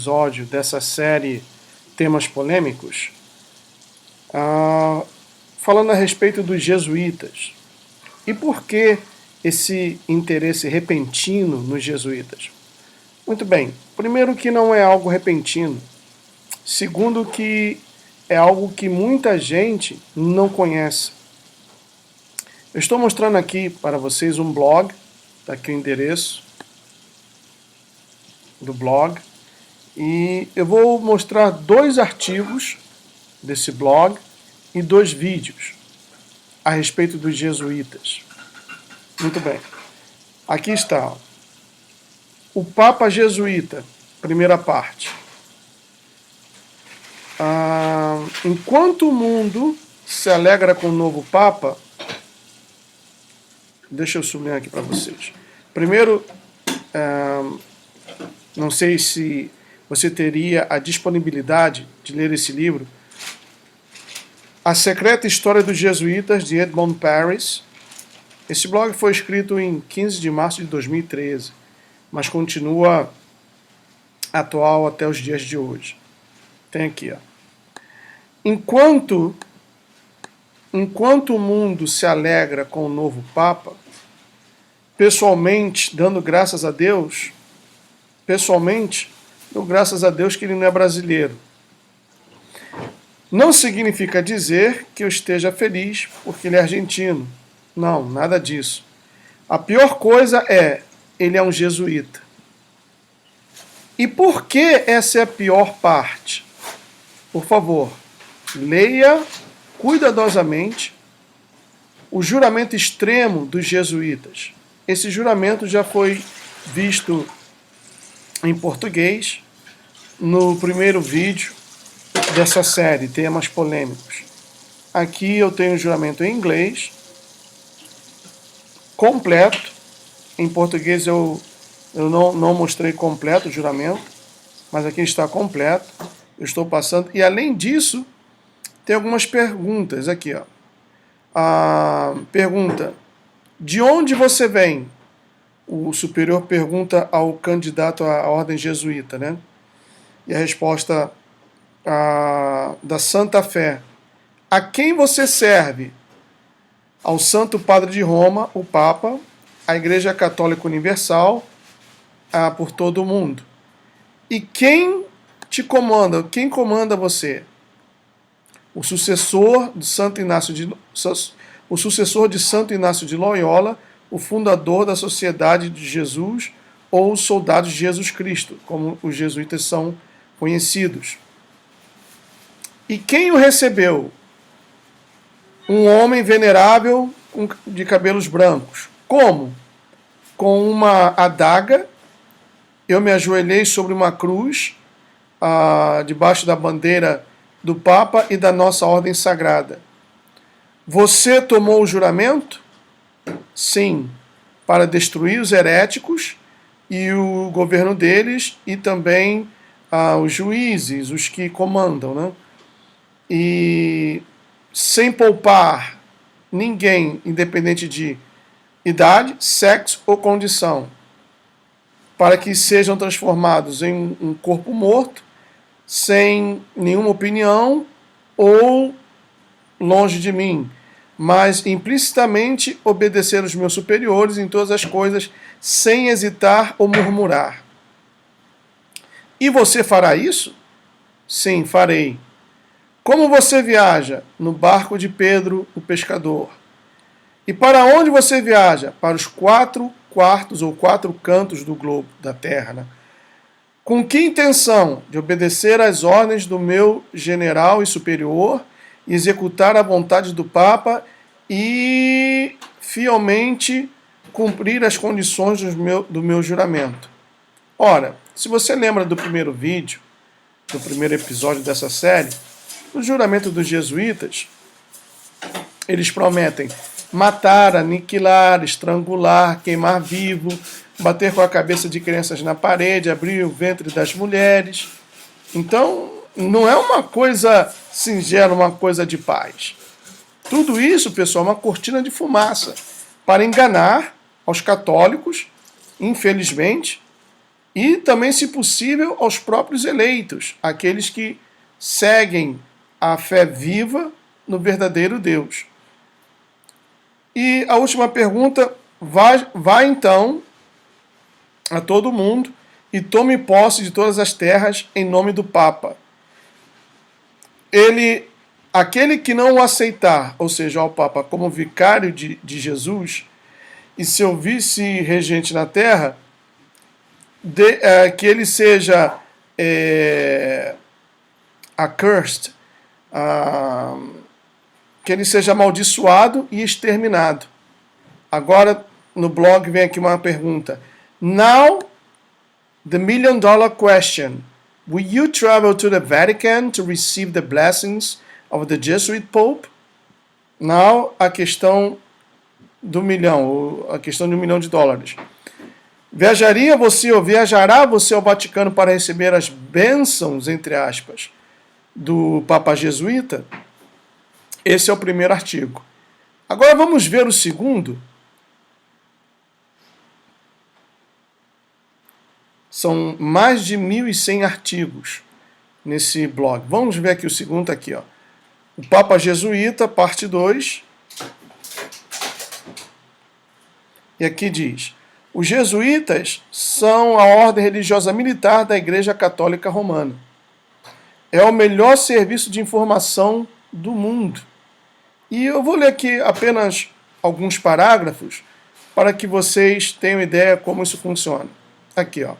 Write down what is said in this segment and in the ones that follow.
episódio dessa série Temas Polêmicos, falando a respeito dos jesuítas. E por que esse interesse repentino nos jesuítas? Muito bem, primeiro que não é algo repentino, segundo que é algo que muita gente não conhece. Eu estou mostrando aqui para vocês um blog, está aqui o endereço do blog, e eu vou mostrar 2 artigos desse blog e 2 vídeos a respeito dos jesuítas. Muito bem, aqui está o Papa Jesuíta, primeira parte. Enquanto o mundo se alegra com o novo Papa, deixa eu sublinhar aqui para vocês. Primeiro, não sei se você teria a disponibilidade de ler esse livro, A Secreta História dos Jesuítas, de Edmund Paris. Esse blog foi escrito em 15 de março de 2013, mas continua atual até os dias de hoje. Tem aqui, ó. Enquanto o mundo se alegra com o novo Papa, pessoalmente, dando graças a Deus que ele não é brasileiro. Não significa dizer que eu esteja feliz porque ele é argentino. Não, nada disso. A pior coisa é, ele é um jesuíta. E por que essa é a pior parte? Por favor, leia cuidadosamente o juramento extremo dos jesuítas. Esse juramento já foi visto em português no primeiro vídeo dessa série, Temas Polêmicos. Aqui eu tenho o juramento em inglês, completo. Em português eu não mostrei completo o juramento, mas aqui está completo. Eu estou passando. E além disso, tem algumas perguntas aqui, ó. Pergunta: de onde você vem? O superior pergunta ao candidato à ordem jesuíta, né? E a resposta da Santa Fé: a quem você serve? Ao Santo Padre de Roma, o Papa, a Igreja Católica Universal, por todo o mundo. E quem te comanda? Quem comanda você? O sucessor de Santo Inácio de Loyola, o fundador da Sociedade de Jesus, ou os soldados de Jesus Cristo, como os jesuítas são conhecidos. E quem o recebeu? Um homem venerável de cabelos brancos. Como? Com uma adaga. Eu me ajoelhei sobre uma cruz, debaixo da bandeira do Papa e da nossa ordem sagrada. Você tomou o juramento? Sim, para destruir os heréticos e o governo deles, e também os juízes, os que comandam, né? E sem poupar ninguém, independente de idade, sexo ou condição, para que sejam transformados em um corpo morto, sem nenhuma opinião ou longe de mim, mas implicitamente obedecer os meus superiores em todas as coisas, sem hesitar ou murmurar. E você fará isso? Sim, farei. Como você viaja? No barco de Pedro, o pescador. E para onde você viaja? Para os 4 quartos ou 4 cantos do globo, da terra, né? Com que intenção? De obedecer às ordens do meu general e superior, e executar a vontade do Papa e fielmente cumprir as condições do meu juramento. Ora, se você lembra do primeiro vídeo, do primeiro episódio dessa série, no juramento dos jesuítas, eles prometem matar, aniquilar, estrangular, queimar vivo, bater com a cabeça de crianças na parede, abrir o ventre das mulheres. Então, não é uma coisa singela, uma coisa de paz. Tudo isso, pessoal, é uma cortina de fumaça para enganar aos católicos, infelizmente, E também, se possível, aos próprios eleitos, aqueles que seguem a fé viva no verdadeiro Deus. E a última pergunta, vai então a todo mundo e tome posse de todas as terras em nome do Papa. Aquele que não o aceitar, ou seja, o Papa como vicário de Jesus e seu vice-regente na terra, que ele seja accursed, que ele seja amaldiçoado e exterminado. Agora, no blog vem aqui uma pergunta. Now, the million-dollar question. Will you travel to the Vatican to receive the blessings of the Jesuit Pope? Now, a questão do milhão, a questão de $1 milhão. Viajará você ao Vaticano para receber as bênçãos, entre aspas, do Papa Jesuíta? Esse é o primeiro artigo. Agora vamos ver o segundo. São mais de 1.100 artigos nesse blog. Vamos ver aqui o segundo, aqui, ó. O Papa Jesuíta, parte 2. E aqui diz: os jesuítas são a ordem religiosa militar da Igreja Católica Romana. É o melhor serviço de informação do mundo. E eu vou ler aqui apenas alguns parágrafos para que vocês tenham ideia como isso funciona. Aqui, ó.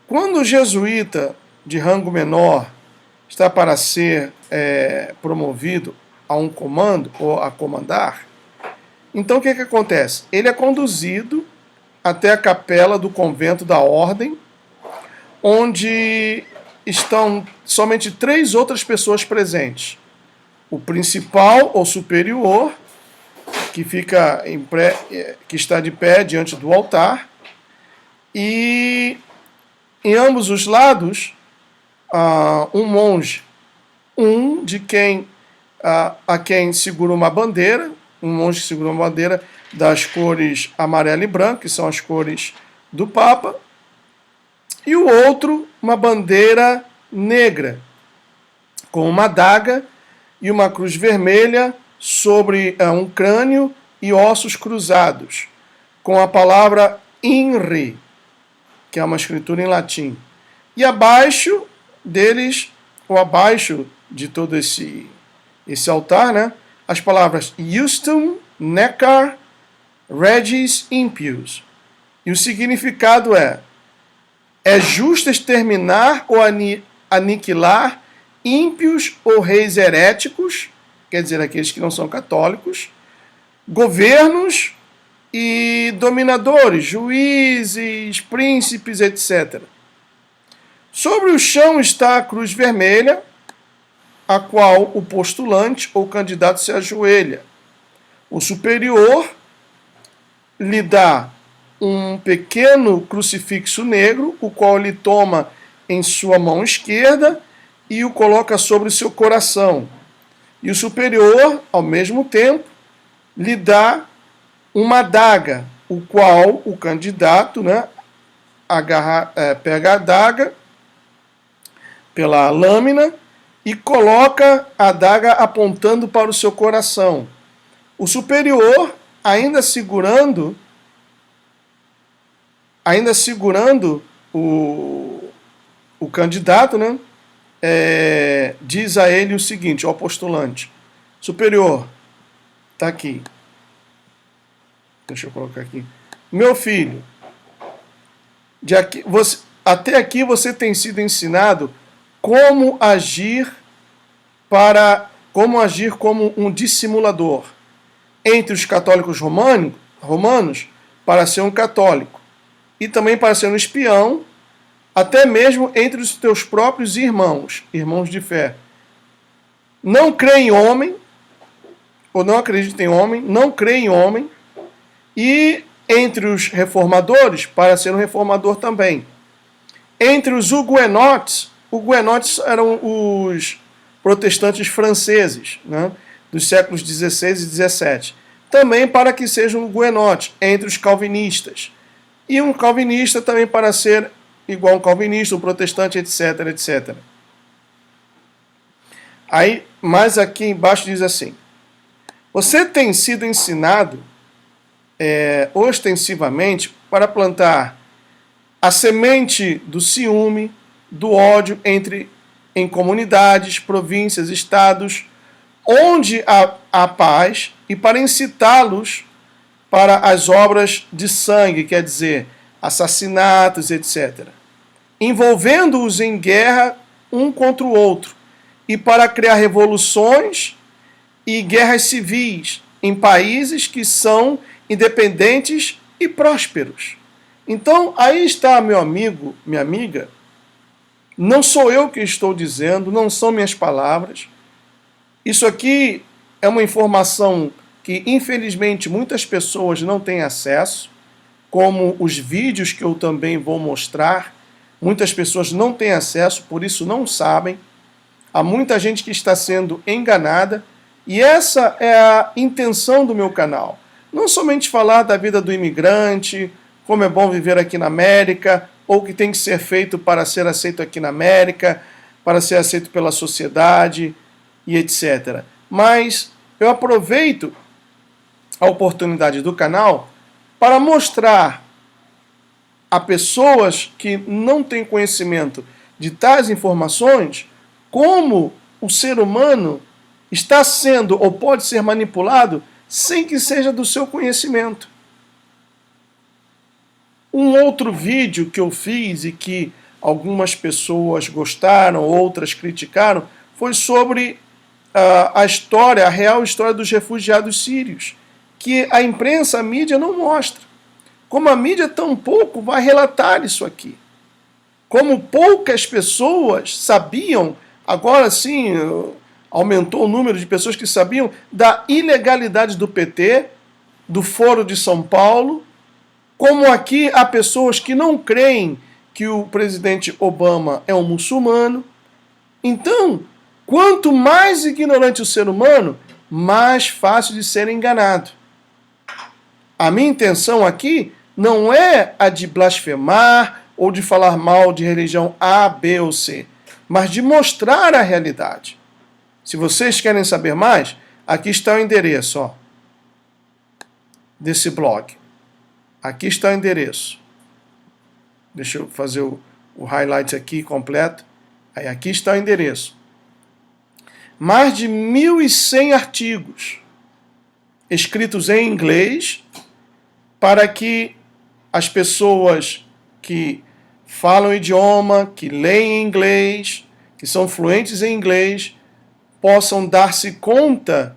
Quando o jesuíta de rango menor está para ser promovido a um comando ou a comandar, então o que acontece? Ele é conduzido até a capela do convento da ordem, onde estão somente 3 outras pessoas presentes. O principal ou superior, que está de pé diante do altar, e em ambos os lados um monge, a quem segura uma bandeira, um monge que segura uma bandeira das cores amarela e branca, que são as cores do Papa, e o outro uma bandeira negra, com uma adaga e uma cruz vermelha sobre um crânio e ossos cruzados, com a palavra INRI, que é uma escritura em latim. E abaixo deles, ou abaixo de todo esse altar, né, as palavras Justum Necar Regis Impius. E o significado é justo exterminar ou aniquilar ímpios ou reis heréticos, quer dizer, aqueles que não são católicos, governos e dominadores, juízes, príncipes, etc. Sobre o chão está a cruz vermelha, a qual o postulante ou candidato se ajoelha. O superior lhe dá um pequeno crucifixo negro, o qual ele toma em sua mão esquerda e o coloca sobre o seu coração. E o superior, ao mesmo tempo, lhe dá uma adaga, o qual o candidato, né, pega a adaga pela lâmina e coloca a adaga apontando para o seu coração. O superior, ainda segurando o candidato, né, diz a ele o seguinte, ao postulante: superior, está aqui. Deixa eu colocar aqui. Meu filho, até aqui você tem sido ensinado como agir como um dissimulador entre os católicos romanos para ser um católico e também para ser um espião, até mesmo entre os teus próprios irmãos de fé. Não crê em homem, ou não acredita em homem, não crê em homem, e entre os reformadores, para ser um reformador também. Entre os huguenotes eram os protestantes franceses, né, dos séculos XVI e XVII. Também para que seja um huguenote entre os calvinistas. E um calvinista também para ser igual um calvinista, um protestante, etc, etc. Aí, mais aqui embaixo diz assim: você tem sido ensinado ostensivamente para plantar a semente do ciúme, do ódio em comunidades, províncias, estados, onde há paz, e para incitá-los para as obras de sangue, quer dizer, assassinatos, etc., envolvendo-os em guerra um contra o outro, e para criar revoluções e guerras civis em países que são independentes e prósperos. Então, aí está, meu amigo, minha amiga, não sou eu que estou dizendo, não são minhas palavras. Isso aqui é uma informação que, infelizmente, muitas pessoas não têm acesso, como os vídeos que eu também vou mostrar. Muitas pessoas não têm acesso, por isso não sabem. Há muita gente que está sendo enganada, e essa é a intenção do meu canal. Não somente falar da vida do imigrante, como é bom viver aqui na América, ou o que tem que ser feito para ser aceito aqui na América, para ser aceito pela sociedade e etc. Mas eu aproveito a oportunidade do canal para mostrar a pessoas que não têm conhecimento de tais informações como o ser humano está sendo ou pode ser manipulado sem que seja do seu conhecimento. Um outro vídeo que eu fiz e que algumas pessoas gostaram, outras criticaram, foi sobre a história, a real história dos refugiados sírios, que a imprensa, a mídia não mostra. Como a mídia tampouco vai relatar isso aqui. Como poucas pessoas sabiam, agora sim aumentou o número de pessoas que sabiam da ilegalidade do PT, do Foro de São Paulo, como aqui há pessoas que não creem que o presidente Obama é um muçulmano. Então, quanto mais ignorante o ser humano, mais fácil de ser enganado. A minha intenção aqui não é a de blasfemar ou de falar mal de religião A, B ou C, mas de mostrar a realidade. Se vocês querem saber mais, aqui está o endereço, ó, desse blog. Aqui está o endereço. Deixa eu fazer o highlight aqui completo. Aí aqui está o endereço. Mais de 1.100 artigos escritos em inglês para que as pessoas que falam o idioma, que leem inglês, que são fluentes em inglês, possam dar-se conta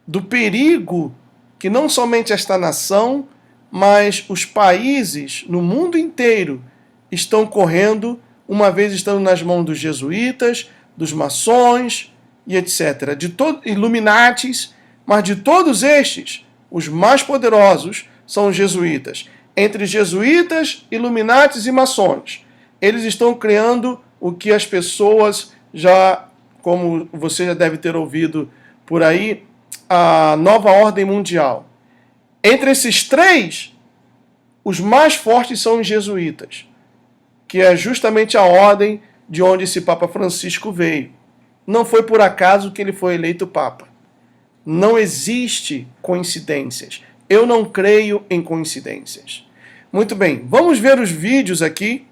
do perigo que não somente esta nação, mas os países no mundo inteiro estão correndo, uma vez estando nas mãos dos jesuítas, dos maçons e etc. De Illuminatis, mas de todos estes, os mais poderosos são os jesuítas. Entre jesuítas, Illuminatis e maçons, eles estão criando o que as pessoas já, como você já deve ter ouvido por aí, a nova ordem mundial. Entre esses três, os mais fortes são os jesuítas, que é justamente a ordem de onde esse Papa Francisco veio. Não foi por acaso que ele foi eleito Papa. Não existe coincidências. Eu não creio em coincidências. Muito bem, vamos ver os vídeos aqui,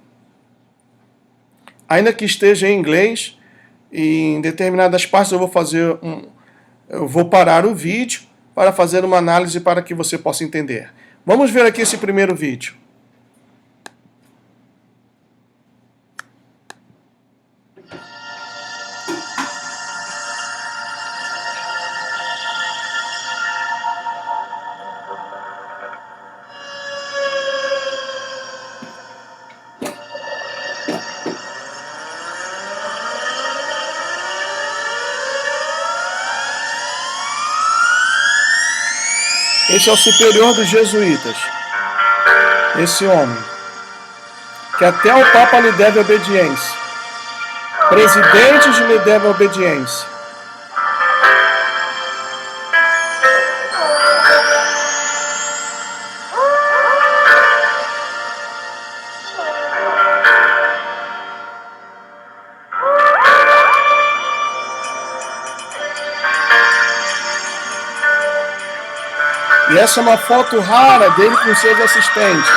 ainda que esteja em inglês, e em determinadas partes eu vou parar o vídeo para fazer uma análise para que você possa entender. Vamos ver aqui esse primeiro vídeo. Esse é o superior dos jesuítas. Esse homem, que até o Papa lhe deve obediência. Presidentes lhe devem obediência. E essa é uma foto rara dele com seus assistentes.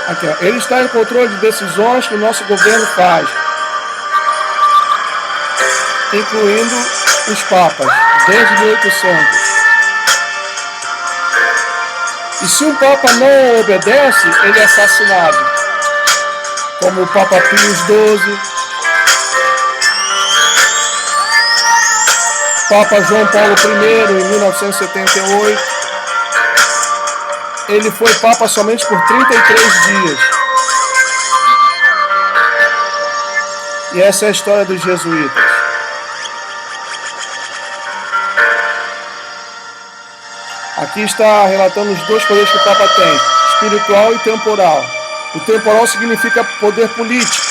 Aqui, ó. Ele está em controle de decisões que o nosso governo faz, incluindo os papas, desde 1800. E se um papa não obedece, ele é assassinado, como o Papa Pio XII, Papa João Paulo I, em 1978. Ele foi papa somente por 33 dias. E essa é a história dos jesuítas. Aqui está relatando os dois poderes que o Papa tem, espiritual e temporal. O temporal significa poder político.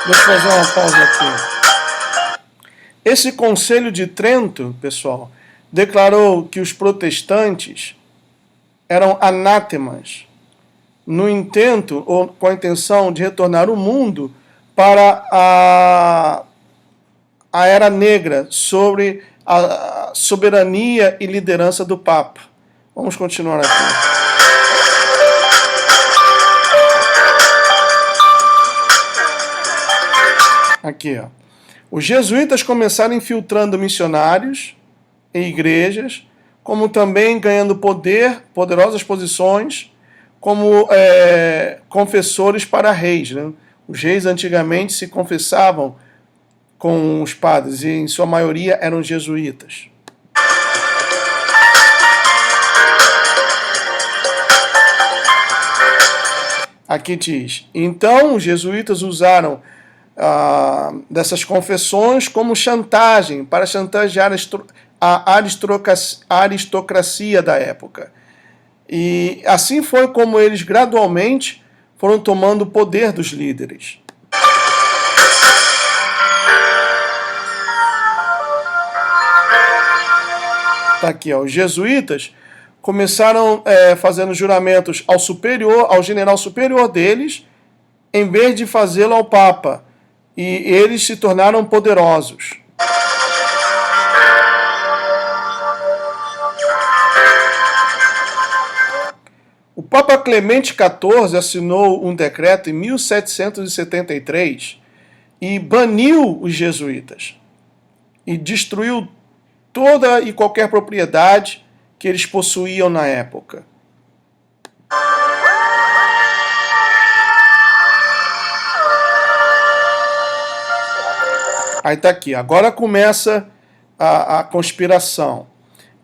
Deixa eu fazer uma pausa aqui. Esse Conselho de Trento, pessoal, declarou que os protestantes eram anátemas no intento ou com a intenção de retornar o mundo para a Era Negra, sobre a soberania e liderança do Papa. Vamos continuar aqui. Aqui, ó. Os jesuítas começaram infiltrando missionários em igrejas, como também ganhando poderosas posições, como confessores para reis, né? Os reis antigamente se confessavam com os padres, e em sua maioria eram jesuítas. Aqui diz: então os jesuítas usaram dessas confessões como chantagem, para chantagear a aristocracia da época. E assim foi como eles gradualmente foram tomando o poder dos líderes. Está aqui, ó. Os jesuítas começaram fazendo juramentos ao general superior deles, em vez de fazê-lo ao Papa. E eles se tornaram poderosos. O Papa Clemente XIV assinou um decreto em 1773 e baniu os jesuítas e destruiu toda e qualquer propriedade que eles possuíam na época. Aí está aqui, agora começa a conspiração.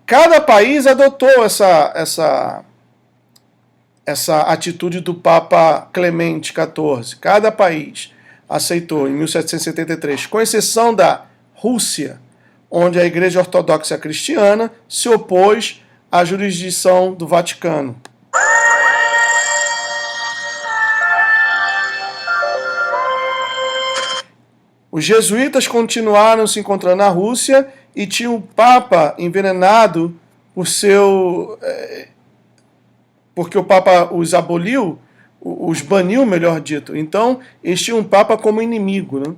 Cada país adotou essa atitude do Papa Clemente XIV. Cada país aceitou em 1773, com exceção da Rússia, onde a Igreja Ortodoxa Cristiana se opôs à jurisdição do Vaticano. Os jesuítas continuaram se encontrando na Rússia e tinham o Papa envenenado porque o Papa os aboliu, os baniu, melhor dito. Então, eles tinham um Papa como inimigo, né?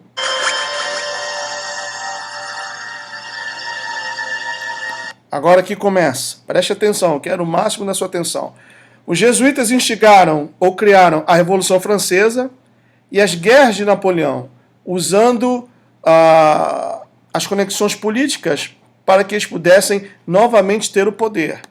Agora aqui começa. Preste atenção, quero o máximo da sua atenção. Os jesuítas instigaram ou criaram a Revolução Francesa e as guerras de Napoleão, usando as conexões políticas para que eles pudessem novamente ter o poder.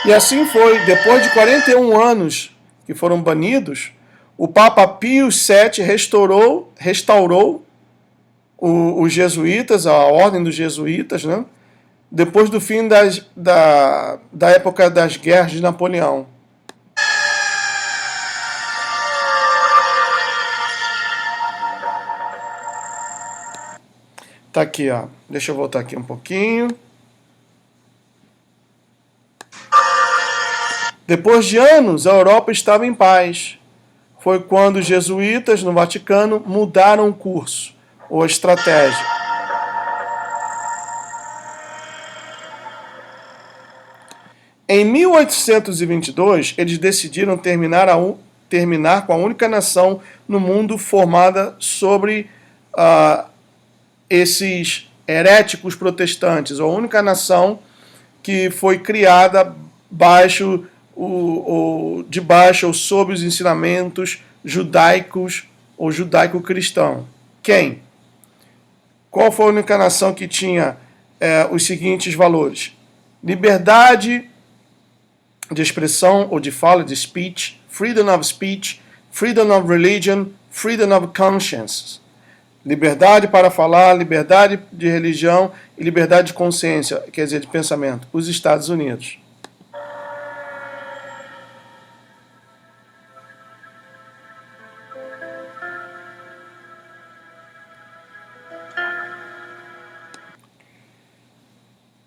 E assim foi. Depois de 41 anos que foram banidos, o Papa Pio VII restaurou os jesuítas, a ordem dos jesuítas, né? Depois do fim da época das guerras de Napoleão. Tá aqui, ó. Deixa eu voltar aqui um pouquinho. Depois de anos, a Europa estava em paz. Foi quando os jesuítas no Vaticano mudaram o curso ou a estratégia. Em 1822, eles decidiram terminar com a única nação no mundo formada sobre esses heréticos protestantes, a única nação que foi criada debaixo ou sob os ensinamentos judaicos ou judaico-cristão. Quem? Qual foi a única nação que tinha os seguintes valores? Liberdade de expressão ou de fala, de speech, freedom of speech, freedom of religion, freedom of conscience. Liberdade para falar, liberdade de religião e liberdade de consciência, quer dizer, de pensamento. Os Estados Unidos.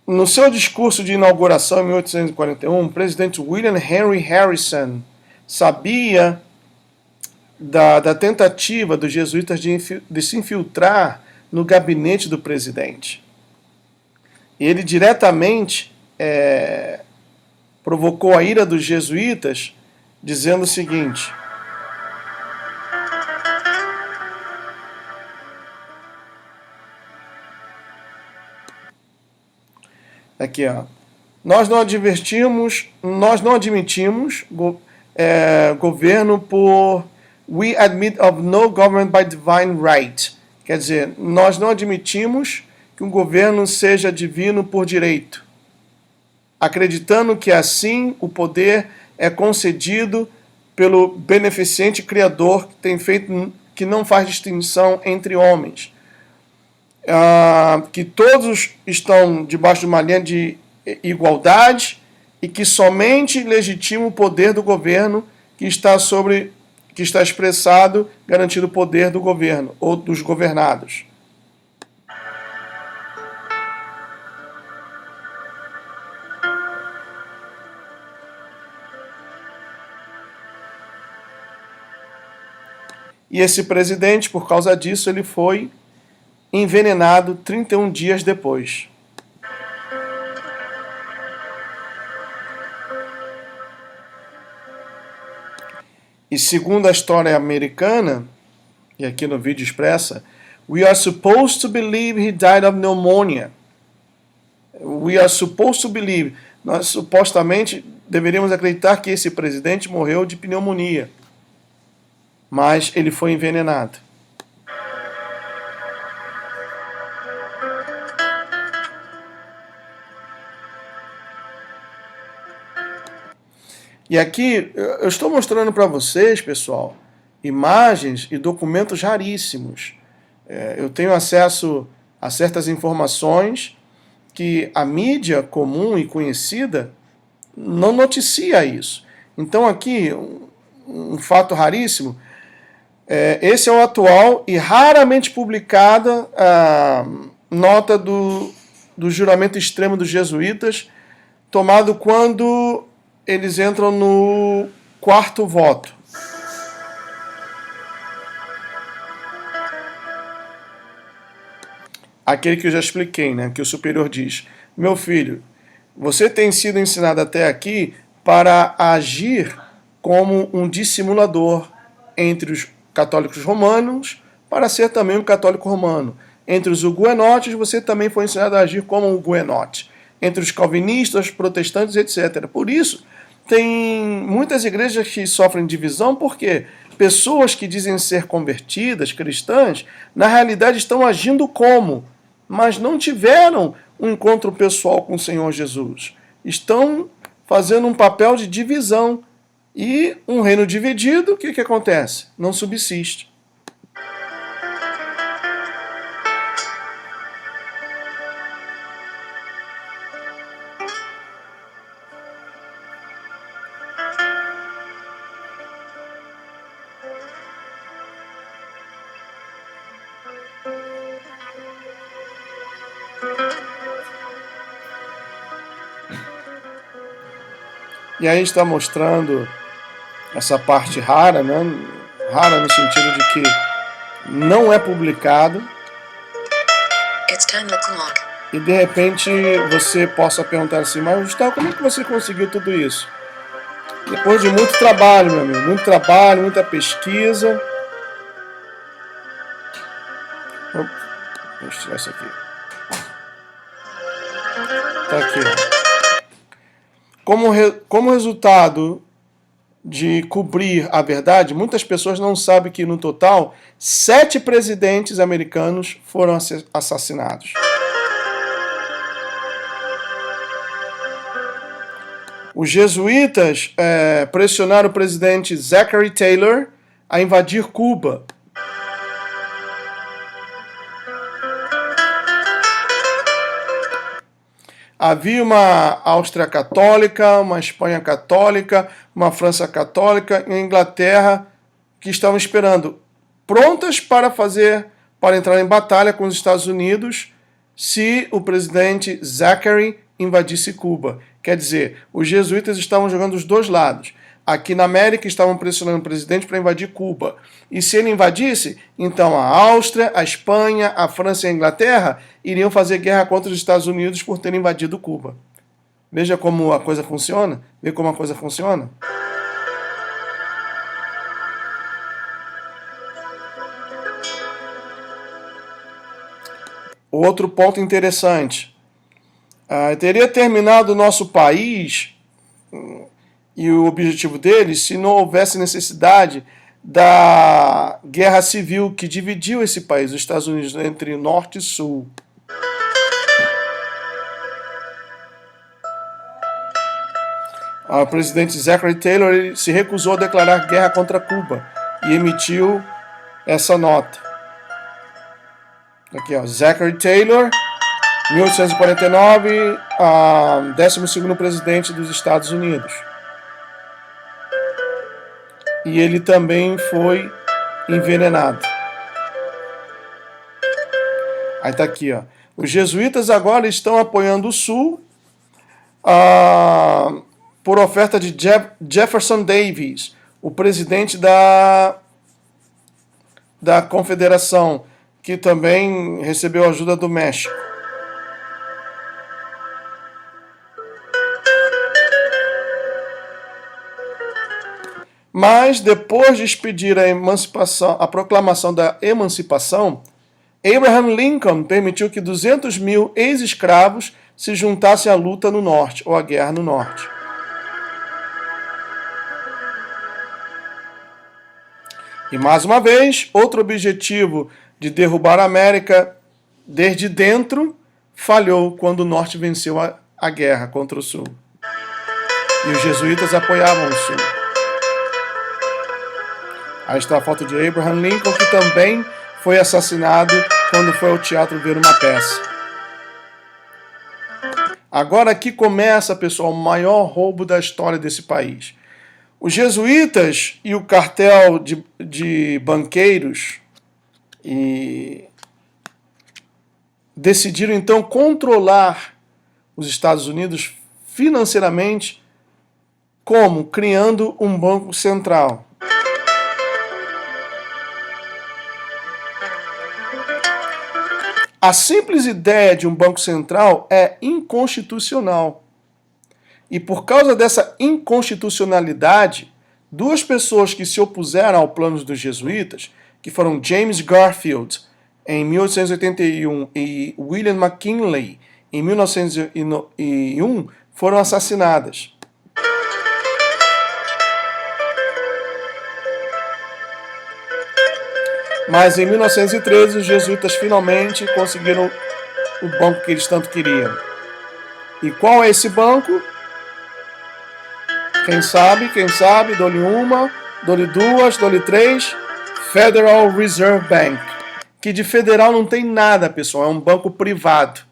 No seu discurso de inauguração em 1841, o presidente William Henry Harrison sabia da tentativa dos jesuítas de se infiltrar no gabinete do presidente. Ele diretamente provocou a ira dos jesuítas, dizendo o seguinte: aqui, ó. Nós não admitimos governo por we admit of no government by divine right. Quer dizer, nós não admitimos que um governo seja divino por direito, acreditando que assim o poder é concedido pelo beneficente Criador que não faz distinção entre homens. Que todos estão debaixo de uma linha de igualdade e que somente legitima o poder do governo que está expressado, garantindo o poder do governo ou dos governados. E esse presidente, por causa disso, ele foi envenenado 31 dias depois. E segundo a história americana, e aqui no vídeo expressa, we are supposed to believe he died of pneumonia. We are supposed to believe. Nós supostamente deveríamos acreditar que esse presidente morreu de pneumonia. Mas ele foi envenenado. E aqui eu estou mostrando para vocês, pessoal, imagens e documentos raríssimos. Eu tenho acesso a certas informações que a mídia comum e conhecida não noticia isso. Então aqui, um fato raríssimo, esse é o atual e raramente publicada nota do juramento extremo dos jesuítas, tomado quando eles entram no quarto voto. Aquele que eu já expliquei, né? Que o superior diz: meu filho, você tem sido ensinado até aqui para agir como um dissimulador entre os católicos romanos, para ser também um católico romano. Entre os huguenotes, você também foi ensinado a agir como um huguenote. Entre os calvinistas, protestantes, etc. Por isso, tem muitas igrejas que sofrem divisão, porque pessoas que dizem ser convertidas, cristãs, na realidade estão agindo como, mas não tiveram um encontro pessoal com o Senhor Jesus. Estão fazendo um papel de divisão E um reino dividido, o que acontece? Não subsiste. E aí está mostrando essa parte rara, né? Rara no sentido de que não é publicado. E de repente você possa perguntar assim, mas Gustavo, como é que você conseguiu tudo isso? Depois de muito trabalho, meu amigo, muito trabalho, muita pesquisa. Deixa eu tirar isso aqui. Tá aqui, ó. Como resultado de cobrir a verdade, muitas pessoas não sabem que, no total, 7 presidentes americanos foram assassinados. Os jesuítas pressionaram o presidente Zachary Taylor a invadir Cuba. Havia uma Áustria católica, uma Espanha católica, uma França católica e uma Inglaterra que estavam esperando, prontas para entrar em batalha com os Estados Unidos se o presidente Zachary invadisse Cuba. Quer dizer, os jesuítas estavam jogando os dois lados. Aqui na América estavam pressionando o presidente para invadir Cuba. E se ele invadisse, então a Áustria, a Espanha, a França e a Inglaterra iriam fazer guerra contra os Estados Unidos por terem invadido Cuba. Veja como a coisa funciona? Vê como a coisa funciona? Outro ponto interessante. Teria terminado o nosso país e o objetivo deles se não houvesse necessidade da guerra civil que dividiu esse país, os Estados Unidos, entre norte e sul. O presidente Zachary Taylor ele se recusou a declarar guerra contra Cuba e emitiu essa nota. Aqui, ó, Zachary Taylor, 1849, 12º presidente dos Estados Unidos. E ele também foi envenenado. Aí tá aqui, ó. Os jesuítas agora estão apoiando o Sul por oferta de Jefferson Davis, o presidente da Confederação, que também recebeu ajuda do México. Mas, depois de expedir a proclamação da emancipação, Abraham Lincoln permitiu que 200.000 ex-escravos se juntassem à luta no norte, ou à guerra no norte. E, mais uma vez, outro objetivo de derrubar a América desde dentro falhou quando o norte venceu a guerra contra o sul. E os jesuítas apoiavam o sul. Aí está a foto de Abraham Lincoln, que também foi assassinado quando foi ao teatro ver uma peça. Agora aqui começa, pessoal, o maior roubo da história desse país. Os jesuítas e o cartel de banqueiros decidiram então controlar os Estados Unidos financeiramente, como? Criando um banco central. A simples ideia de um banco central é inconstitucional. E por causa dessa inconstitucionalidade, duas pessoas que se opuseram ao plano dos jesuítas, que foram James Garfield, em 1881, e William McKinley, em 1901, foram assassinadas. Mas em 1913 os jesuítas finalmente conseguiram o banco que eles tanto queriam. E qual é esse banco? Quem sabe, dou-lhe uma, dou-lhe duas, dou-lhe três. Federal Reserve Bank, que de federal não tem nada, pessoal, é um banco privado.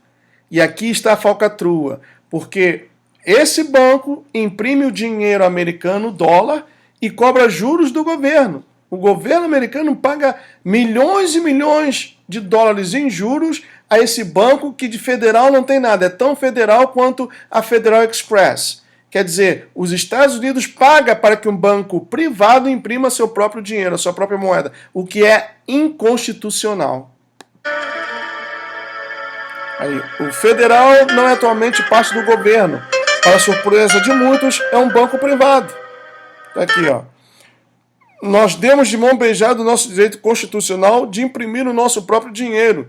E aqui está a falcatrua, porque esse banco imprime o dinheiro americano, dólar, e cobra juros do governo. O governo americano paga milhões e milhões de dólares em juros a esse banco que de federal não tem nada. É tão federal quanto a Federal Express. Quer dizer, os Estados Unidos pagam para que um banco privado imprima seu próprio dinheiro, a sua própria moeda, o que é inconstitucional. Aí, o federal não é atualmente parte do governo. Para surpresa de muitos, é um banco privado. Tá aqui, ó. Nós demos de mão beijada o nosso direito constitucional de imprimir o nosso próprio dinheiro.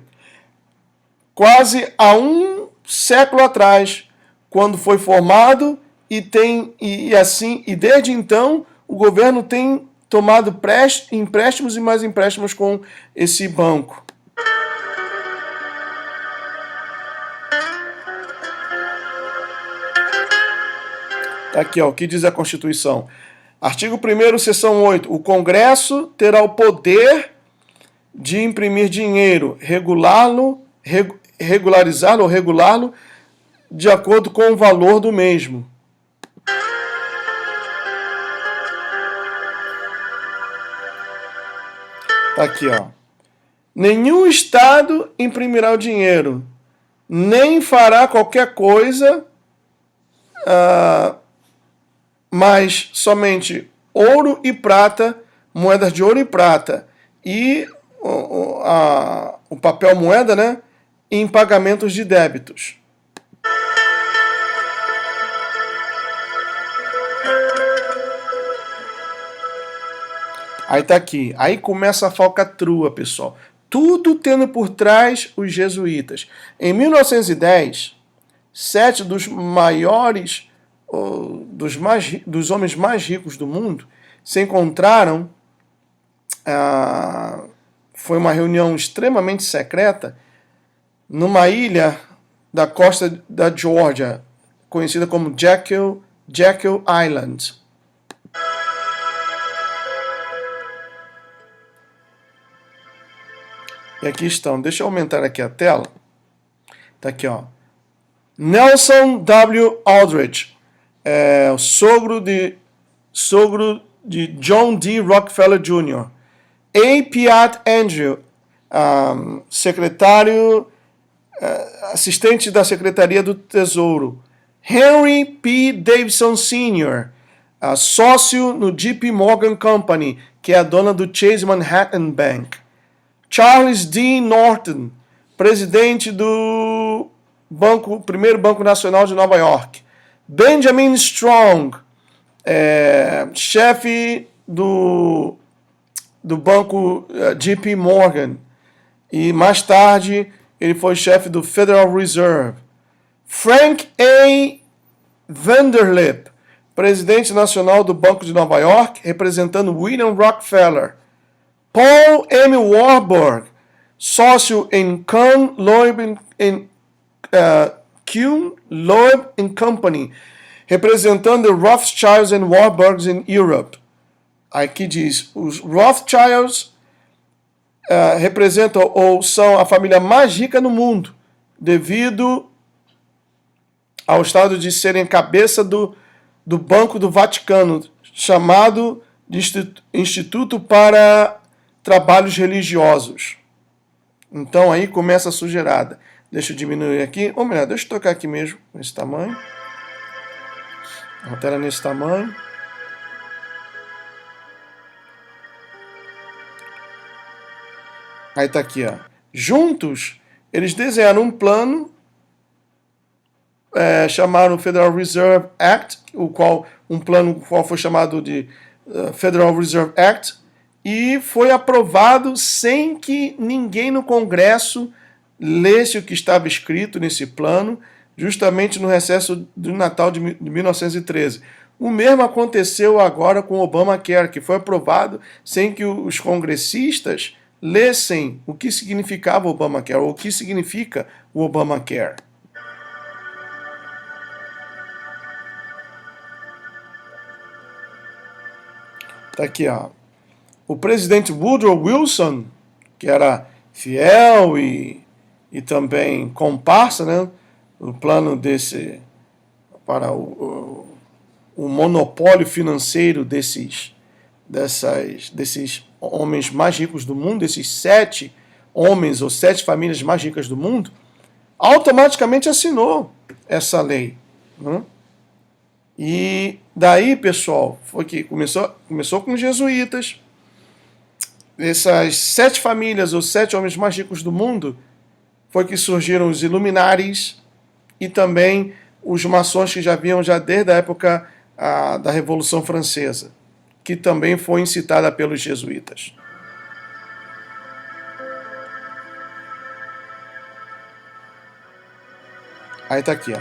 Quase há um século atrás, quando foi formado, e desde então o governo tem tomado empréstimos e mais empréstimos com esse banco. Aqui, ó, o que diz a Constituição? Artigo 1º, seção 8. O Congresso terá o poder de imprimir dinheiro, regularizá-lo ou regulá-lo de acordo com o valor do mesmo. Tá aqui, ó. Nenhum Estado imprimirá o dinheiro, nem fará qualquer coisa, mas somente ouro e prata, moedas de ouro e prata, e o papel moeda, né, em pagamentos de débitos. Aí tá aqui. Aí começa a falcatrua, pessoal. Tudo tendo por trás os jesuítas. Em 1910, 7 dos maiores, dos homens mais ricos do mundo se encontraram. Foi uma reunião extremamente secreta numa ilha da costa da Geórgia, conhecida como Jekyll Island. E aqui estão. Deixa eu aumentar aqui a tela. Tá aqui, ó. Nelson W. Aldrich, o sogro de John D. Rockefeller Jr. A. Piatt Andrew, secretário, assistente da Secretaria do Tesouro. Henry P. Davidson Sr., sócio no JP Morgan Company, que é a dona do Chase Manhattan Bank. Charles D. Norton, presidente do primeiro Banco Nacional de Nova York. Benjamin Strong, chefe do banco JP Morgan. E mais tarde ele foi chefe do Federal Reserve. Frank A. Vanderlip, presidente nacional do Banco de Nova York, representando William Rockefeller. Paul M. Warburg, sócio em Kuhn, Loeb Company, representando Rothschilds and Warburgs in Europe. Aqui diz, os Rothschilds representam ou são a família mais rica no mundo, devido ao estado de serem cabeça do Banco do Vaticano, chamado de Instituto para Trabalhos Religiosos. Então aí começa a sujeirada. Deixa eu diminuir aqui. Ou melhor, deixa eu tocar aqui mesmo, nesse tamanho. A tela nesse tamanho. Aí tá aqui, ó. Juntos, eles desenharam um plano, chamaram Federal Reserve Act, um plano qual foi chamado de Federal Reserve Act, e foi aprovado sem que ninguém no Congresso lesse o que estava escrito nesse plano, justamente no recesso do Natal de 1913. O mesmo aconteceu agora com o Obamacare, que foi aprovado sem que os congressistas lessem o que significava o Obamacare, ou o que significa o Tá aqui, ó. O presidente Woodrow Wilson, que era fiel e também comparsa, né, no plano para o monopólio financeiro desses homens mais ricos do mundo, esses 7 homens ou 7 famílias mais ricas do mundo, automaticamente assinou essa lei. Né? E daí, pessoal, foi que começou com os jesuítas. Essas 7 famílias ou 7 homens mais ricos do mundo foi que surgiram os Illuminares e também os maçons que já vinham desde a época da Revolução Francesa, que também foi incitada pelos jesuítas. Aí está aqui, ó.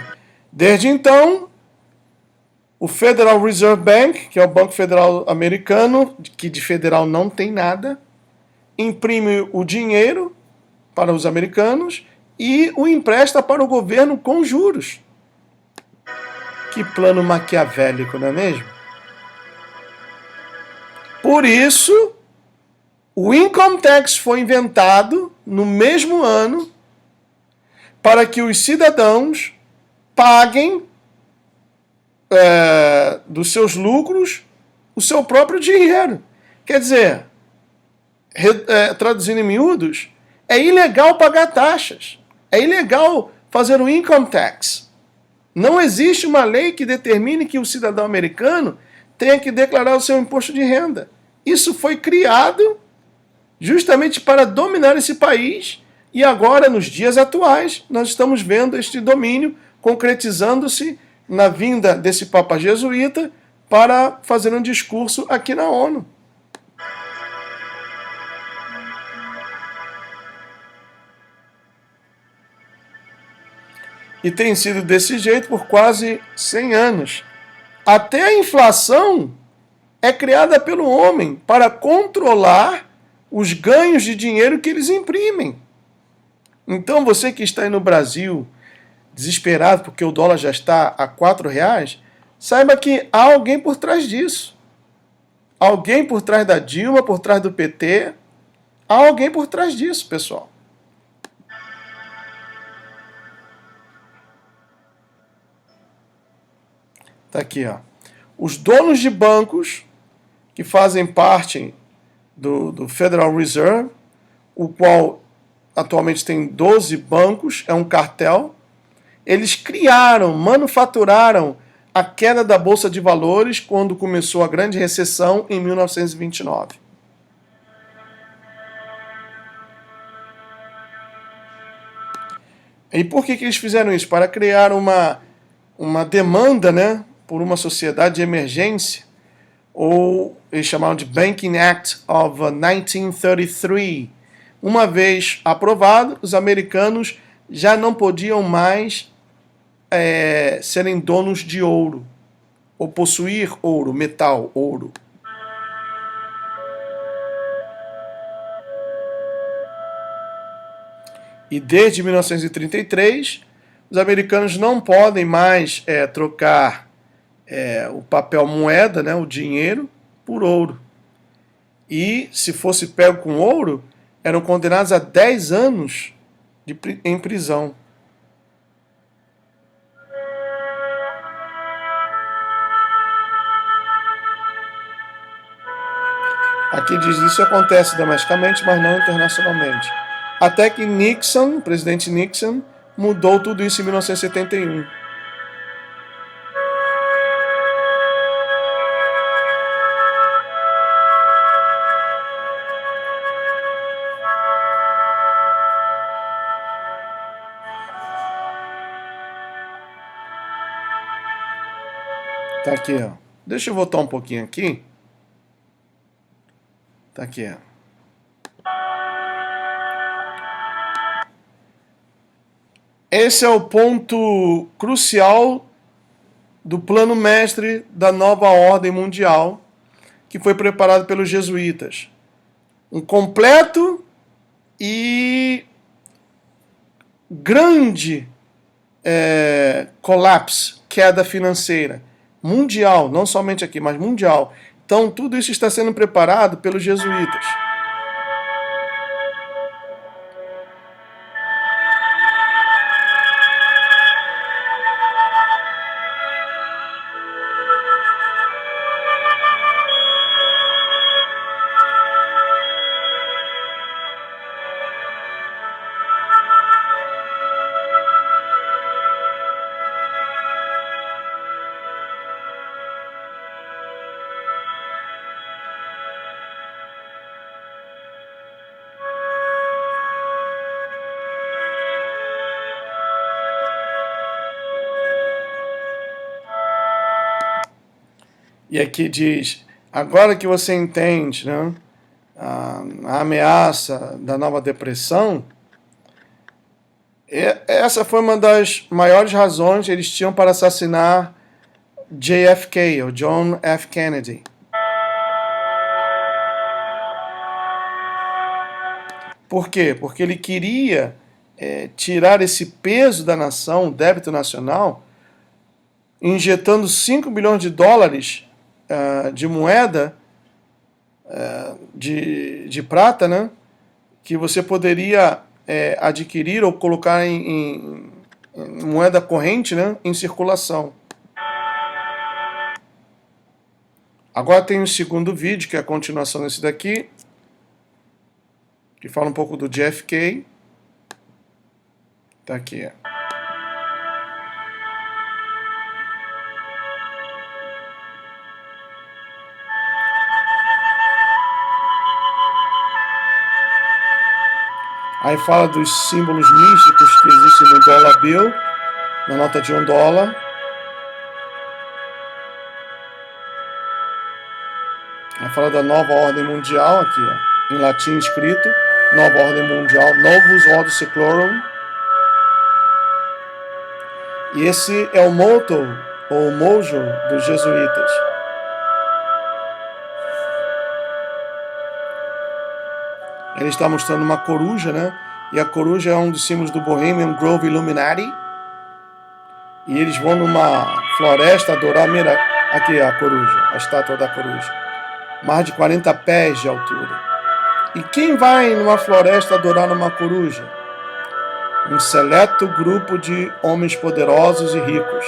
Desde então, o Federal Reserve Bank, que é o Banco Federal Americano, que de federal não tem nada, imprime o dinheiro para os americanos e o empresta para o governo com juros. Que plano maquiavélico, não é mesmo? Por isso, o Income Tax foi inventado no mesmo ano para que os cidadãos paguem dos seus lucros o seu próprio dinheiro. Quer dizer, traduzindo em miúdos, é ilegal pagar taxas. É ilegal fazer o Income Tax. Não existe uma lei que determine que o cidadão americano tenha que declarar o seu imposto de renda. Isso foi criado justamente para dominar esse país e agora, nos dias atuais, nós estamos vendo este domínio concretizando-se na vinda desse Papa jesuíta para fazer um discurso aqui na ONU. E tem sido desse jeito por quase 100 anos. Até a inflação é criada pelo homem para controlar os ganhos de dinheiro que eles imprimem. Então você que está aí no Brasil, desesperado porque o dólar já está a R$4, saiba que há alguém por trás disso. Alguém por trás da Dilma, por trás do PT. Há alguém por trás disso, pessoal. Tá aqui, ó. Os donos de bancos que fazem parte do Federal Reserve, o qual atualmente tem 12 bancos, é um cartel. Eles criaram, manufaturaram a queda da Bolsa de Valores quando começou a grande recessão em 1929. E por que eles fizeram isso? Para criar uma demanda, né, por uma sociedade de emergência, ou eles chamaram de Banking Act of 1933. Uma vez aprovado, os americanos já não podiam mais serem donos de ouro, ou possuir ouro, metal, ouro. E desde 1933, os americanos não podem mais trocar o papel moeda, né, o dinheiro, por ouro. E se fosse pego com ouro, eram condenados a 10 anos em prisão. Aqui diz isso acontece domesticamente, mas não internacionalmente. Até que Nixon, o presidente Nixon, mudou tudo isso em 1971. Tá aqui, ó. Deixa eu voltar um pouquinho aqui. Tá aqui, ó. Esse é o ponto crucial do plano mestre da nova ordem mundial que foi preparado pelos jesuítas. Um completo e grande colapso, queda financeira, mundial, não somente aqui, mas mundial. Então, tudo isso está sendo preparado pelos jesuítas. E aqui diz, agora que você entende, né, a ameaça da nova depressão, essa foi uma das maiores razões que eles tinham para assassinar JFK, ou John F. Kennedy. Por quê? Porque ele queria tirar esse peso da nação, o débito nacional, injetando 5 bilhões de dólares de moeda de prata, né, que você poderia adquirir ou colocar em moeda corrente, né, em circulação. Agora tem o segundo vídeo, que é a continuação desse daqui, que fala um pouco do JFK. Tá aqui. Aí fala dos símbolos místicos que existem no dollar bill, na nota de $1. Aí fala da nova ordem mundial, aqui, ó, em latim escrito, nova ordem mundial, Novus Ordo Seclorum. E esse é o motto, ou mojo, dos jesuítas. Ele está mostrando uma coruja, né? E a coruja é um dos símbolos do Bohemian Grove Illuminati. E eles vão numa floresta adorar. Mira, aqui a coruja, a estátua da coruja. Mais de 40 pés de altura. E quem vai numa floresta adorar uma coruja? Um seleto grupo de homens poderosos e ricos.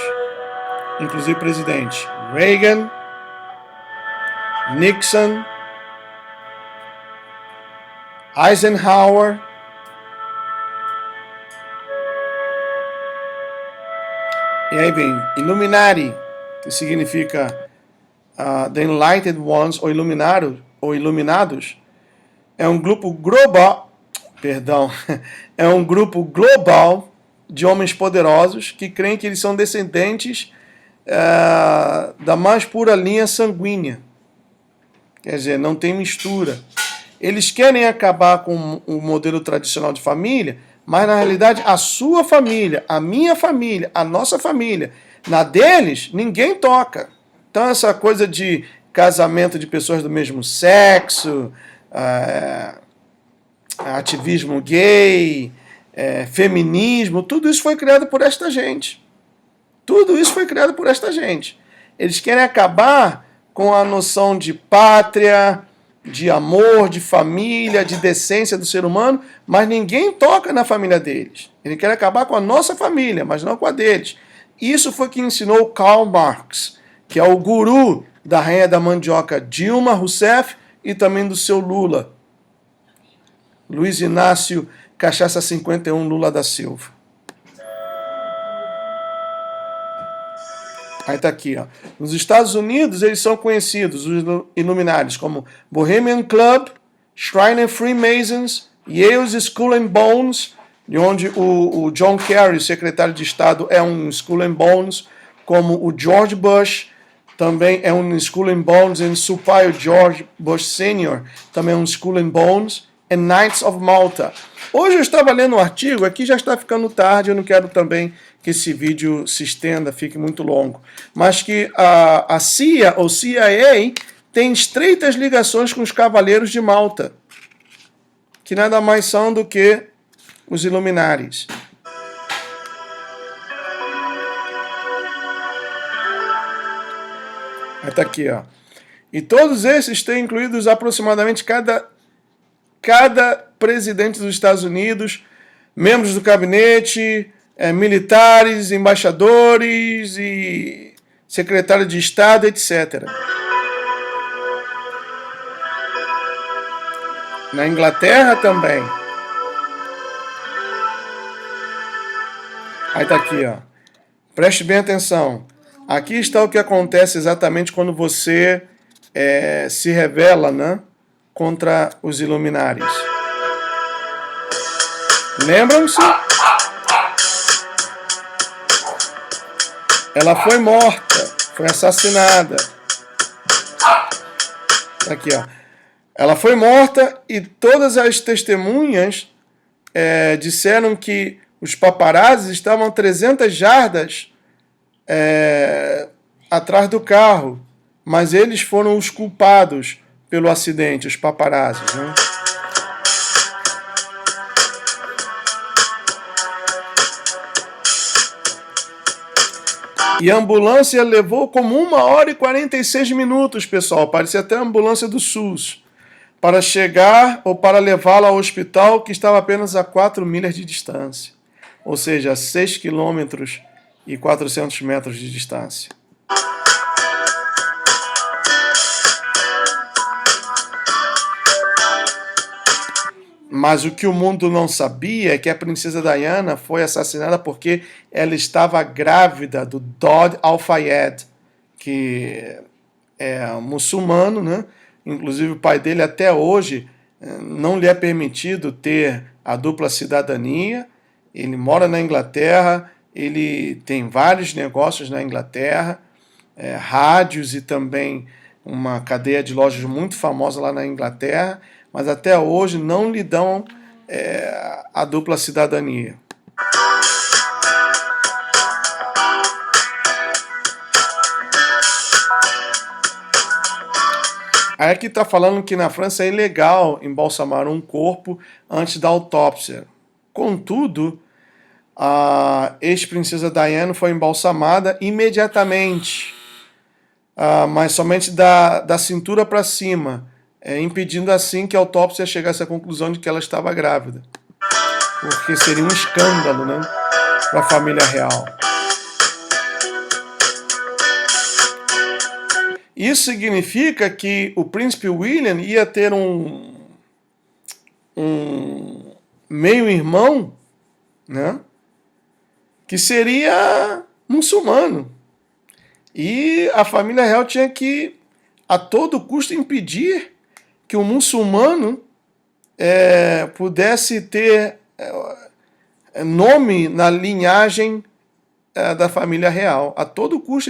Inclusive presidente Reagan, Nixon, Eisenhower, e aí vem Illuminati, que significa The Enlightened Ones, ou iluminados, é um grupo global, é um grupo global de homens poderosos que creem que eles são descendentes da mais pura linha sanguínea. Quer dizer, não tem mistura. Eles querem acabar com o modelo tradicional de família, mas na realidade a sua família, a minha família, a nossa família, na deles, ninguém toca. Então essa coisa de casamento de pessoas do mesmo sexo, ativismo gay, feminismo, tudo isso foi criado por esta gente. Tudo isso foi criado por esta gente. Eles querem acabar com a noção de pátria, de amor, de família, de decência do ser humano, mas ninguém toca na família deles. Ele quer acabar com a nossa família, mas não com a deles. Isso foi que ensinou Karl Marx, que é o guru da rainha da mandioca Dilma Rousseff e também do seu Lula, Luiz Inácio Cachaça 51 Lula da Silva. Aí tá aqui, ó. Nos Estados Unidos, eles são conhecidos, os Illuminatis, como Bohemian Club, Shriner Freemasons, Yale's Skull and Bones, de onde o John Kerry, secretário de Estado, é um Skull and Bones, como o George Bush também é um Skull and Bones, e seu pai, o George Bush Sr., também é um Skull and Bones, e Knights of Malta. Hoje eu estava lendo um artigo, aqui já está ficando tarde, eu não quero também que esse vídeo se estenda, fique muito longo, mas que a CIA, ou CIA, tem estreitas ligações com os Cavaleiros de Malta, que nada mais são do que os Illuminatis. Aí tá aqui, ó. E todos esses têm incluídos aproximadamente cada presidente dos Estados Unidos, membros do gabinete, militares, embaixadores e secretário de Estado, etc. Na Inglaterra também. Aí tá aqui, ó. Preste bem atenção. Aqui está o que acontece exatamente quando você se rebela, né, contra os Illuminares. Lembram-se? Ela foi morta, foi assassinada. Aqui, ó. Ela foi morta e todas as testemunhas disseram que os paparazzis estavam 300 jardas atrás do carro, mas eles foram os culpados pelo acidente, os paparazzis, né? E a ambulância levou como 1 hora e 46 minutos, pessoal. Parecia até a ambulância do SUS. Para chegar ou para levá-la ao hospital, que estava apenas a 4 milhas de distância. Ou seja, a 6 quilômetros e 400 metros de distância. Mas o que o mundo não sabia é que a princesa Diana foi assassinada porque ela estava grávida do Dod Al-Fayed, que é muçulmano, né? Inclusive o pai dele até hoje não lhe é permitido ter a dupla cidadania. Ele mora na Inglaterra, ele tem vários negócios na Inglaterra, rádios e também uma cadeia de lojas muito famosa lá na Inglaterra, mas até hoje não lhe dão a dupla cidadania. Aí aqui está falando que na França é ilegal embalsamar um corpo antes da autópsia. Contudo, a ex-princesa Diana foi embalsamada imediatamente, mas somente da cintura para cima, impedindo assim que a autópsia chegasse à conclusão de que ela estava grávida. Porque seria um escândalo, né, para a família real. Isso significa que o príncipe William ia ter um meio-irmão, né, que seria muçulmano. E a família real tinha que, a todo custo, impedir que o muçulmano pudesse ter nome na linhagem da família real. A todo custo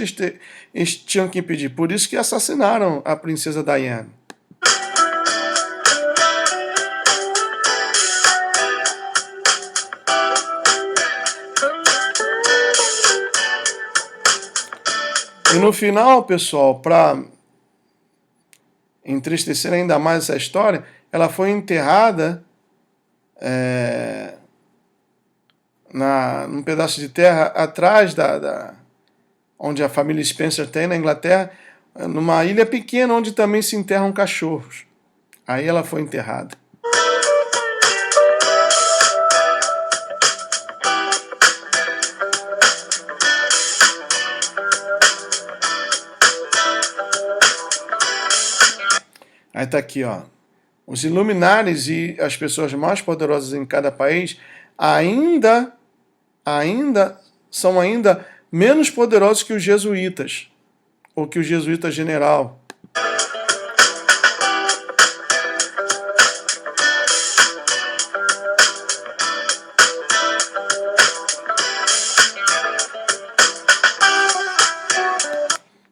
eles tinham que impedir. Por isso que assassinaram a princesa Diana. E no final, pessoal, para entristecer ainda mais essa história, ela foi enterrada num pedaço de terra atrás onde a família Spencer tem, na Inglaterra, numa ilha pequena onde também se enterram cachorros. Aí ela foi enterrada. Aí está aqui, ó. Os Illuminares e as pessoas mais poderosas em cada país são ainda menos poderosos que os jesuítas, ou que o jesuíta general.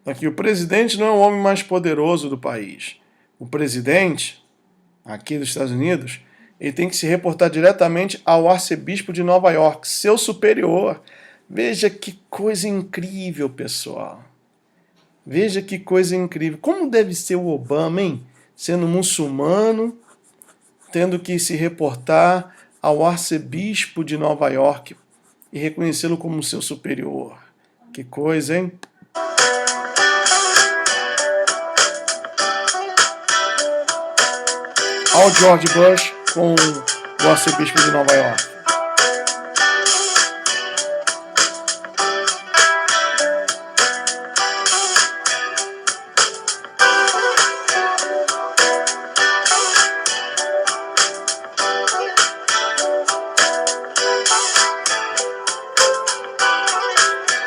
Aqui, o presidente não é o homem mais poderoso do país. O presidente, aqui dos Estados Unidos, ele tem que se reportar diretamente ao arcebispo de Nova York, seu superior. Veja que coisa incrível, pessoal. Veja que coisa incrível. Como deve ser o Obama, hein? Sendo muçulmano, tendo que se reportar ao arcebispo de Nova York e reconhecê-lo como seu superior. Que coisa, hein? ao George Bush com o arcebispo de Nova York.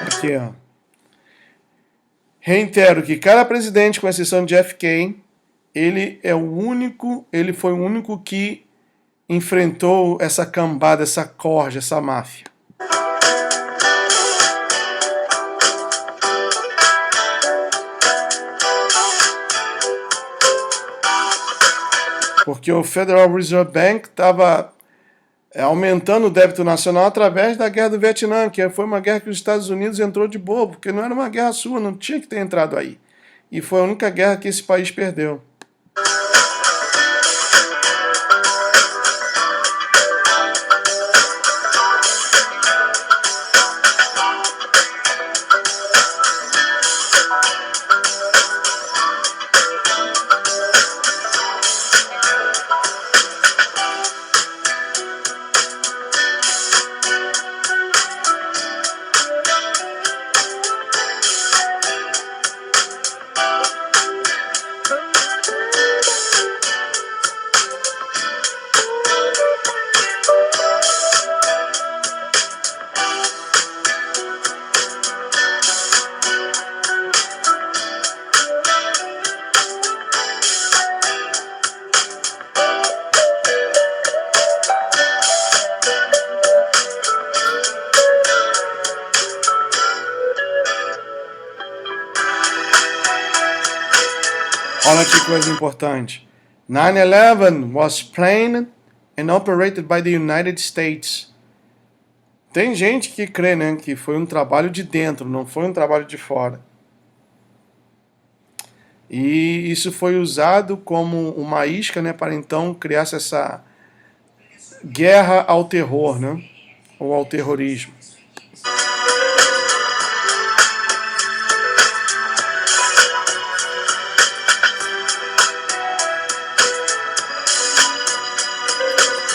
Aqui, ó. Reitero que cada presidente, com exceção de JFK, ele foi o único que enfrentou essa cambada, essa corja, essa máfia. Porque o Federal Reserve Bank estava aumentando o débito nacional através da guerra do Vietnã, que foi uma guerra que os Estados Unidos entrou de bobo, porque não era uma guerra sua, não tinha que ter entrado aí. E foi a única guerra que esse país perdeu. Olha que coisa importante. 9/11 was planned and operated by the United States. Tem gente que crê, né, que foi um trabalho de dentro, não foi um trabalho de fora. E isso foi usado como uma isca, né, para então criar essa guerra ao terror, né, ou ao terrorismo.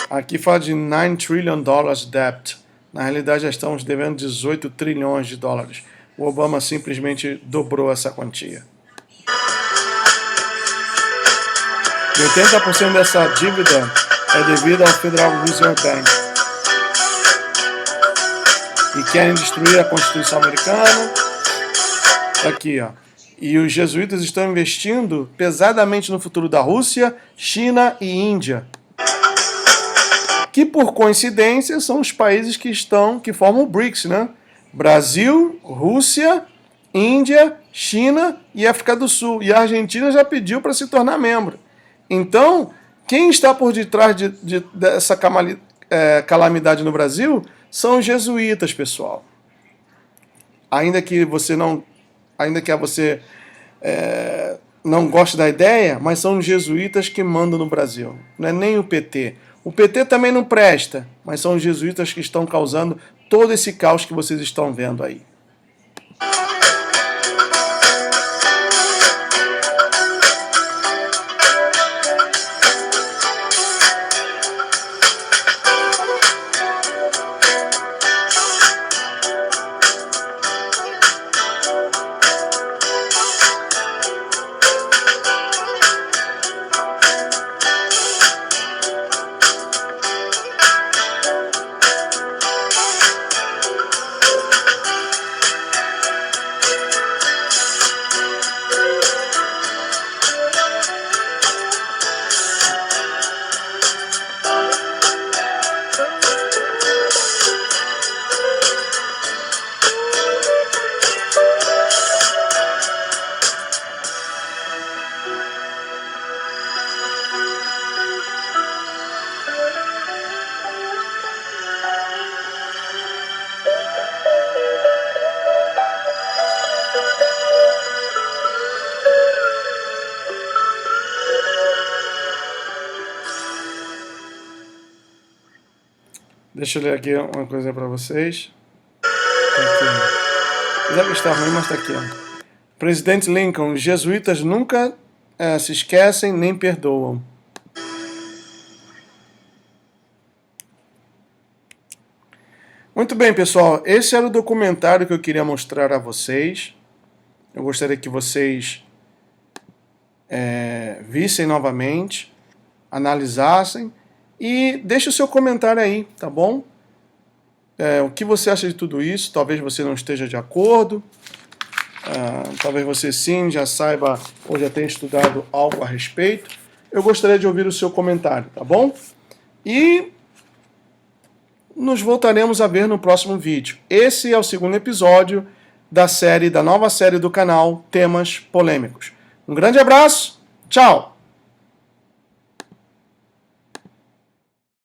Aqui fala de 9 trillion dollars debt. Na realidade, já estamos devendo 18 trilhões de dólares. O Obama simplesmente dobrou essa quantia. E 80% dessa dívida é devida ao Federal Reserve Bank. E querem destruir a Constituição americana. Aqui, ó. E os jesuítas estão investindo pesadamente no futuro da Rússia, China e Índia, que por coincidência são os países que formam o BRICS, né? Brasil, Rússia, Índia, China e África do Sul. E a Argentina já pediu para se tornar membro. Então, quem está por detrás dessa calamidade no Brasil são os jesuítas, pessoal. Ainda que você não goste da ideia, mas são os jesuítas que mandam no Brasil. Não é nem o PT. O PT também não presta, mas são os jesuítas que estão causando todo esse caos que vocês estão vendo aí. Deixa eu ler aqui uma coisa para vocês. Tá aqui. Já que está ruim, mas está aqui. Ó. Presidente Lincoln, os jesuítas nunca se esquecem nem perdoam. Muito bem, pessoal. Esse era o documentário que eu queria mostrar a vocês. Eu gostaria que vocês vissem novamente, analisassem e deixe o seu comentário aí, tá bom? O que você acha de tudo isso? Talvez você não esteja de acordo. Talvez você sim já saiba ou já tenha estudado algo a respeito. Eu gostaria de ouvir o seu comentário, tá bom? E nos voltaremos a ver no próximo vídeo. Esse é o segundo episódio da nova série do canal Temas Polêmicos. Um grande abraço, tchau!